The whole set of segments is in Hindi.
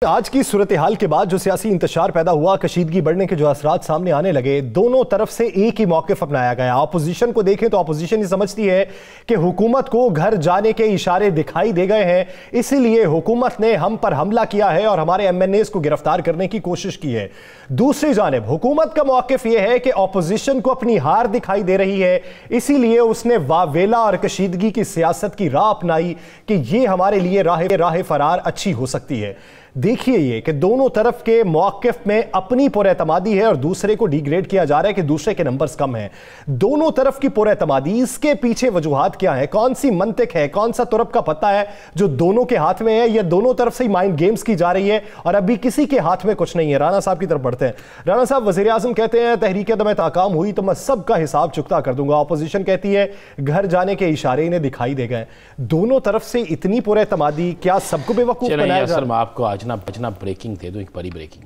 आज की सूरत हाल के बाद जो सियासी इंतशार पैदा हुआ, कशीदगी बढ़ने के जो असरात सामने आने लगे, दोनों तरफ से एक ही मौक़िफ़ अपनाया गया। अपोजिशन को देखें तो अपोजिशन ये समझती है कि हुकूमत को घर जाने के इशारे दिखाई दे गए हैं, इसीलिए हुकूमत ने हम पर हमला किया है और हमारे MNAs को गिरफ्तार करने की कोशिश की है। दूसरी जानिब हुकूमत का मौक़िफ़ यह है कि अपोजिशन को अपनी हार दिखाई दे रही है, इसीलिए उसने वावेला और कशीदगी की सियासत की राह अपनाई कि यह हमारे लिए राह फरार अच्छी हो सकती है। देखिए ये कि दोनों तरफ के मौक़िफ़ में अपनी पुरएतमादी है और दूसरे को डिग्रेड किया जा रहा है कि दूसरे के नंबर्स कम हैं। दोनों तरफ की पुरएतमादी, इसके पीछे वजूहात क्या है, कौन सी मंतिक है, कौन सा तुरप का पत्ता है जो दोनों के हाथ में है, या दोनों तरफ से माइंड गेम्स की जा रही है और अभी किसी के हाथ में कुछ नहीं है। राना साहब की तरफ बढ़ते हैं। राना साहब, वज़ीर आज़म कहते हैं तहरीक अदम ताकाम हुई तो मैं सबका हिसाब चुकता कर दूंगा। अपोजिशन कहती है घर जाने के इशारे इन्हें दिखाई दे गए। दोनों तरफ से इतनी पुरएतमादी, क्या सबको बेवकूफ बनाया जा रहा है? आपको आज ना बचना ब्रेकिंग दे दो, एक बड़ी ब्रेकिंग।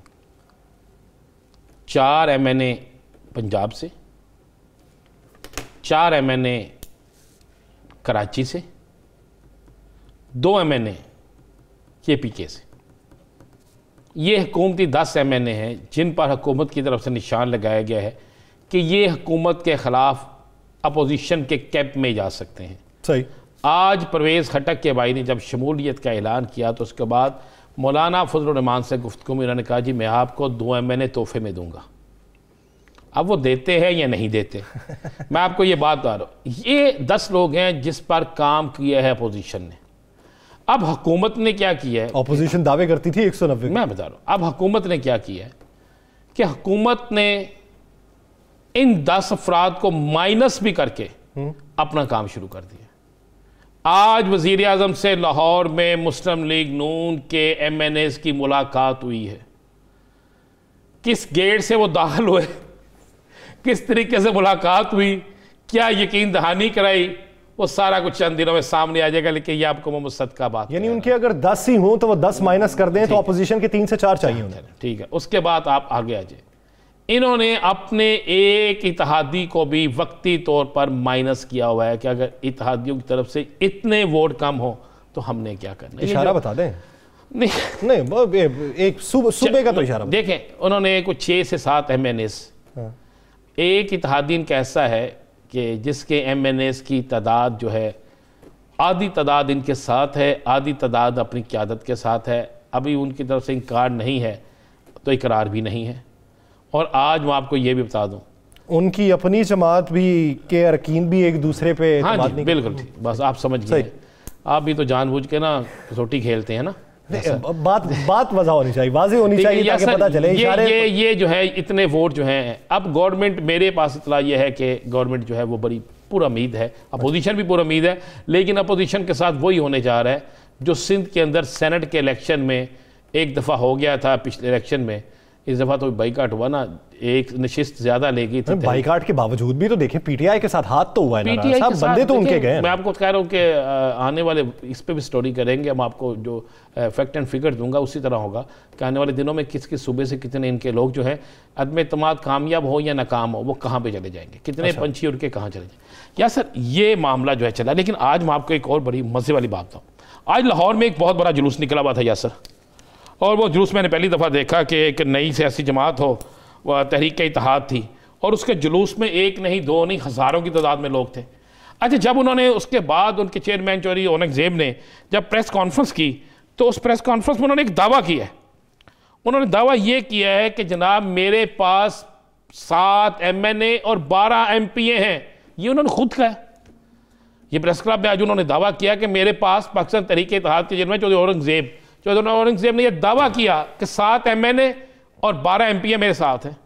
4 MNA पंजाब से, 4 MNA कराची से, 2 MNA KPK से। ये हुकूमती 10 MNA हैं जिन पर हुकूमत की तरफ से निशान लगाया गया है कि ये हुकूमत के खिलाफ अपोजिशन के कैंप में जा सकते हैं। सही। आज परवेज़ खटक के भाई ने जब शमूलियत का ऐलान किया तो उसके बाद मौलाना फजलुर रहमान से गुफ्तगू में उन्होंने कहा जी मैं आपको 2 MNA तोहफे में दूंगा। अब वो देते हैं या नहीं देते मैं आपको ये बात बता रहा हूँ। ये 10 लोग हैं जिस पर काम किया है अपोजिशन ने। अब हुकूमत ने क्या किया है? अपोजिशन दावे करती थी 190। मैं बता रहा हूँ अब हुकूमत ने क्या किया है कि हुकूमत ने इन 10 अफराद को माइनस भी करके अपना काम शुरू कर दिया। आज वज़ीर आज़म से लाहौर में मुस्लिम लीग नून के MNAs की मुलाकात हुई है। किस गेट से वो दाखिल हुए, किस तरीके से मुलाकात हुई, क्या यकीन दहानी कराई, वो सारा कुछ चंद दिनों में सामने आ जाएगा। लेकिन ये आपको मोहम्मद सदका बात, यानी उनके अगर 10 ही हों तो वो 10 माइनस कर दें तो अपोजिशन के 3 से 4 चाहिए उन्हें। ठीक है, उसके बाद आप आगे आ जाए। इन्होंने अपने एक इत्तेहादी को भी वक्ती तौर पर माइनस किया हुआ है कि अगर इत्तेहादियों की तरफ से इतने वोट कम हो तो हमने क्या करना है। इशारा बता दें। नहीं एक सूबे का तो इशारा देखें। उन्होंने कुछ 6 से 7 MNAs, एक इत्तेहादी का ऐसा है कि जिसके MNAs की तादाद जो है आधी तादाद इनके साथ है, आधी तादाद अपनी क़यादत के साथ है। अभी उनकी तरफ से इनकार नहीं है तो इकरार भी नहीं है। और आज मैं आपको ये भी बता दूं, उनकी अपनी जमात भी के अरकीन भी एक दूसरे पे हाँ जी बिल्कुल ठीक। बस आप समझ गए। आप भी तो जानबूझ के ना कसौटी खेलते हैं ना। बात वजह होनी चाहिए, वाज़ेह होनी चाहिए ताकि पता चले। ये जो है इतने वोट जो हैं, अब गवर्नमेंट, मेरे पास इतला ये है कि गवर्नमेंट जो है वो बड़ी पूरा उम्मीद है, अपोजिशन भी पूरा उम्मीद है, लेकिन अपोजिशन के साथ वही होने जा रहा है जो सिंध के अंदर सेनेट के इलेक्शन में एक दफ़ा हो गया था। पिछले इलेक्शन में इस दफ़ा तो बाइकाट हुआ ना, एक नशिस्त ज़्यादा लेगी थी। बाइकाट के बावजूद भी तो देखें PTI के साथ हाथ तो हुआ है। PTI के बंदे तो उनके गए। मैं आपको कह रहा हूँ कि आने वाले इस पे भी स्टोरी करेंगे हम, आपको जो फैक्ट एंड फिगर दूंगा उसी तरह होगा कि आने वाले दिनों में किस किस सूबे से कितने इनके लोग जो है अदम एतमाद कामयाब हो या नाकाम हो वो कहाँ पर चले जाएंगे, कितने पंछी उड़ के कहाँ चले जाएंगे। या सर ये मामला जो है चला। लेकिन आज मैं आपको एक और बड़ी मज़े वाली बात बताऊँ। आज लाहौर में एक बहुत बड़ा जुलूस निकला हुआ था यासर, और वो जुलूस मैंने पहली दफ़ा देखा कि एक नई सियासी जमात हो, वह तहरीक इत्तेहाद थी, और उसके जुलूस में एक नहीं, 2 नहीं, हज़ारों की तादाद में लोग थे। अच्छा, जब उन्होंने उसके बाद उनके चेयरमैन चौधरी औरंगज़ेब ने जब प्रेस कॉन्फ्रेंस की तो उस प्रेस कॉन्फ्रेंस में उन्होंने एक दावा किया है। उन्होंने दावा ये किया है कि जनाब मेरे पास 7 MNA और 12 MPA हैं। ये उन्होंने खुद कहा। ये प्रेस क्लब में आज उन्होंने दावा किया कि मेरे पास पाकिस्तान तहरीक इत्तेहाद के चेयरमैन चौधरी औरंगज़ेब ने यह दावा किया कि 7 MNA और 12 MPA मेरे साथ हैं।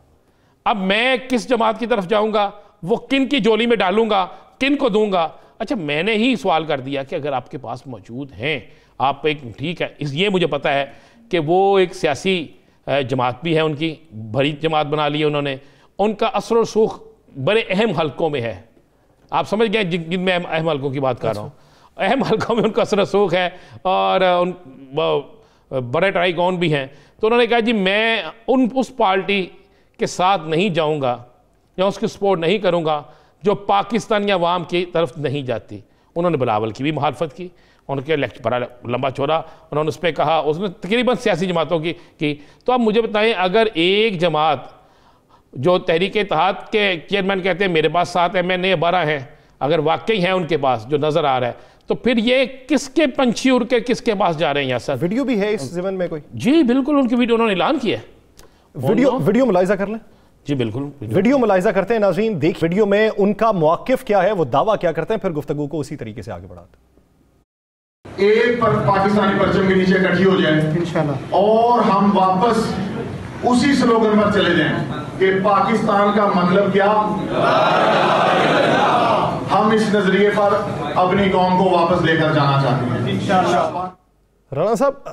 अब मैं किस जमात की तरफ जाऊंगा, वो किन की जोली में डालूंगा, किन को दूंगा। अच्छा, मैंने ही सवाल कर दिया कि अगर आपके पास मौजूद हैं, आप एक ठीक है, ये मुझे पता है कि वो एक सियासी जमात भी है, उनकी बड़ी जमात बना ली है उन्होंने, उनका असर और सूख बड़े अहम हलकों में है। आप समझ गए जिनमें अहम हलकों की बात कर रहा हूँ। अहम हलकों में उनका असर रसूख है और बड़े ट्राइकॉन भी हैं। तो उन्होंने कहा जी मैं उस पार्टी के साथ नहीं जाऊंगा या उसकी सपोर्ट नहीं करूंगा जो पाकिस्तानी अवाम की तरफ नहीं जाती। उन्होंने बिलावल की भी मुखालफत की, उनके लेक्चर बड़ा लंबा चौड़ा उन्होंने उस पर कहा, उसने तकरीबन सियासी जमातों की। तो अब मुझे बताएं, अगर एक जमात जो तहरीक इत्तेहाद के चेयरमैन कहते हैं मेरे पास 7 MNA 12 हैं, अगर वाकई हैं उनके पास जो नज़र आ रहा है, तो फिर ये किसके पंछी उड़ के किसके पास जा रहे हैं? यासर वीडियो भी है इस ज़मन में कोई? जी बिल्कुल, उनकी वीडियो उन्होंने ऐलान किया है। वीडियो मुलाहिजा कर लें। जी बिल्कुल, वीडियो मुलाहिजा करते हैं नाज़रीन। देख वीडियो में उनका मौक़िफ़ क्या है, वो दावा क्या करते हैं, फिर गुफ्तगू को उसी तरीके से आगे बढ़ाते हैं। एक पर पाकिस्तानी परचम के नीचे इकट्ठी हो जाए इंशाल्लाह, और हम वापस उसी स्लोगन पर चले जाएं कि पाकिस्तान का मतलब क्या, हम इस नजरिए पर अपनी कौम को वापस लेकर जाना चाहते हैं इंशाल्लाह। राना साहब,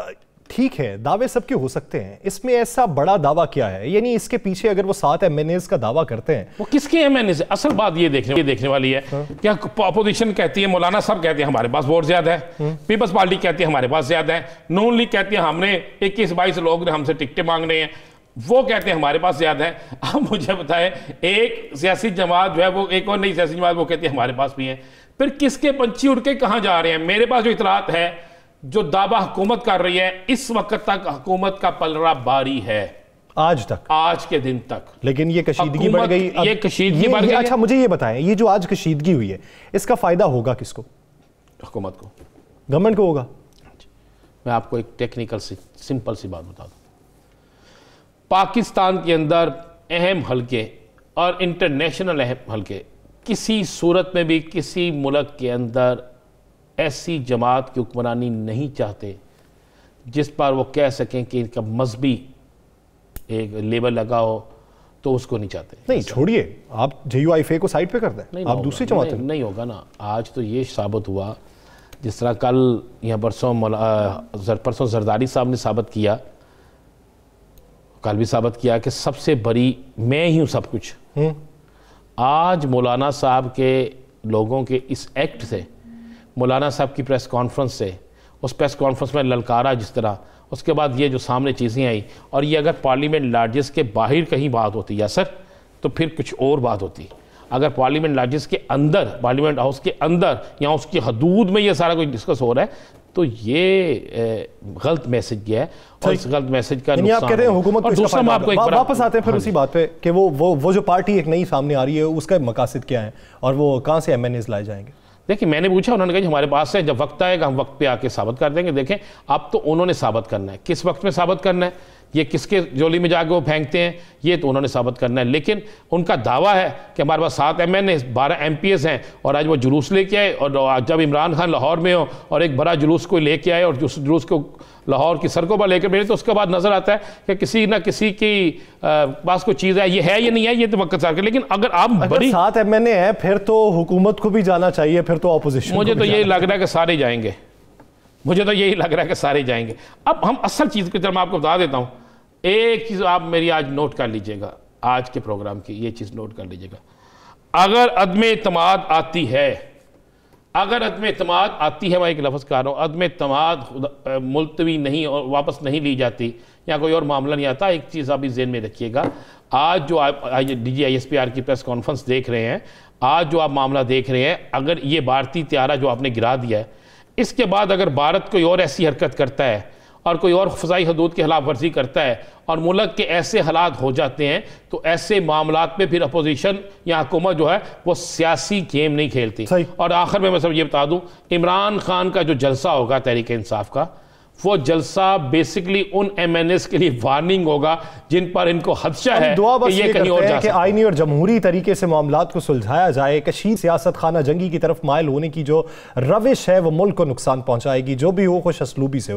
ठीक है, दावे सबके हो सकते हैं, इसमें ऐसा बड़ा दावा क्या है? यानी इसके पीछे अगर वो 7 MNAs का दावा करते हैं, वो किसके MNAs? असल बात ये देखने वाली है क्या अपोजिशन कहती है, मौलाना साहब कहते हैं हमारे पास वोट ज्यादा है, पीपल्स पार्टी कहती है हमारे पास ज्यादा है, नून लीग कहती है हमने 21-22 लोग ने हमसे टिकटें मांग रहे हैं, वो कहते हैं हमारे पास ज्यादा है। अब मुझे बताएं, एक सियासी जमात जो है वो, एक और नई सियासी जमात वो कहती है हमारे पास भी है, फिर किसके पंछी उड़ के कहां जा रहे हैं? मेरे पास जो इतलात है, जो दावा हुकूमत कर रही है, इस वक्त तक हुकूमत का पलड़ा बारी है, आज के दिन तक। लेकिन ये कशीदगी बढ़ गई, ये कशीदगी बढ़ गई। अच्छा मुझे ये बताएं, ये जो आज कशीदगी हुई है, इसका फायदा होगा किसको? हुकूमत को, गवर्नमेंट को होगा। मैं आपको एक टेक्निकल सिंपल सी बात बता दूं, पाकिस्तान के अंदर अहम हलके और इंटरनेशनल अहम हलके, किसी सूरत में भी किसी मुल्क के अंदर ऐसी जमात की हुक्मरानी नहीं चाहते जिस पर वो कह सकें कि इनका मजहबी एक लेबल लगा हो, तो उसको नहीं चाहते। नहीं छोड़िए, आप JUIFA को साइड पे कर दें, आप दूसरी जमात नहीं होगा ना। आज तो ये साबित हुआ, जिस तरह कल या परसों जरदारी साहब ने साबित किया, कल भी साबित किया कि सबसे बड़ी मैं ही हूं सब कुछ। आज मौलाना साहब के लोगों के इस एक्ट से, मौलाना साहब की प्रेस कॉन्फ्रेंस से, उस प्रेस कॉन्फ्रेंस में ललकारा जिस तरह, उसके बाद ये जो सामने चीज़ें आई, और ये अगर पार्लियामेंट लार्जेस के बाहर कहीं बात होती या सर, तो फिर कुछ और बात होती। अगर पार्लियामेंट लार्जेस के अंदर, पार्लियामेंट हाउस के अंदर या उसकी हदूद में ये सारा कुछ डिस्कस हो रहा है, तो ये गलत मैसेज गया है, और इस गलत मैसेज का आप कह रहे हैं हुकूमत को इसका फायदा। वापस आते हैं फिर उसी बात पे कि वो जो पार्टी एक नई सामने आ रही है, उसका मकासद क्या है और वो कहाँ से MNAs लाए जाएंगे? देखिए, मैंने पूछा, उन्होंने कहा हमारे पास है, जब वक्त आएगा हम वक्त पे आके साबित कर देंगे। देखें, अब तो उन्होंने साबित करना है, किस वक्त में साबित करना है, ये किसके जोली में जाके वो फेंकते हैं, ये तो उन्होंने साबित करना है। लेकिन उनका दावा है कि हमारे पास 7 MNAs 12 MPs हैं, और आज वो जुलूस लेके आए, और जब इमरान खान लाहौर में हो और एक बड़ा जुलूस को लेके आए और उस जुलूस को लाहौर की सड़कों पर लेकर भेजे, तो उसके बाद नजर आता है कि किसी ना किसी की पास कोई चीज़ है, ये है या नहीं है, ये तो वक्त सार। लेकिन अगर आप बड़ी 7 MNA है, फिर तो हुकूमत को भी जाना चाहिए, फिर तो अपोजिशन। मुझे तो यही लग रहा है कि सारे जाएंगे, मुझे तो यही लग रहा है कि सारे जाएंगे। अब हम असल चीज़ की तरफ मैं आपको बता देता हूँ, एक चीज़ आप मेरी आज नोट कर लीजिएगा, आज के प्रोग्राम की ये चीज़ नोट कर लीजिएगा। अगर अदम एतमाद आती है, अगर अदम एतमाद आती है, मैं एक लफ्ज़ कह रहा हूँ, अदम एतमाद मुलतवी नहीं और वापस नहीं ली जाती, या कोई और मामला नहीं आता, एक चीज़ आप इस ज़हन में रखिएगा। आज जो आप DGISPR की प्रेस कॉन्फ्रेंस देख रहे हैं, आज जो आप मामला देख रहे हैं, अगर ये भारतीय त्यारा जो आपने गिरा दिया है, इसके बाद अगर भारत कोई और ऐसी हरकत करता है और कोई और फ़ज़ाई हदूद की खिलाफ वर्जी करता है और मुल्क के ऐसे हालात हो जाते हैं, तो ऐसे मामलात पे फिर अपोजिशन या हुकूमत जो है वो सियासी गेम नहीं खेलती। और आखिर में मैं सब ये बता दूं, इमरान खान का जो जलसा होगा तहरीक इंसाफ का, वो जलसा बेसिकली उन MNAs के लिए वार्निंग होगा जिन पर इनको खदशा है कि ये कहीं और जा सकते हैं। आईनी और जमहूरी तरीके से मामलात को सुलझाया जाए। कशीद सियासत खाना जंगी की तरफ माइल होने की जो रविश है वो मुल्क को नुकसान पहुंचाएगी, जो भी हो खुश असलूबी से।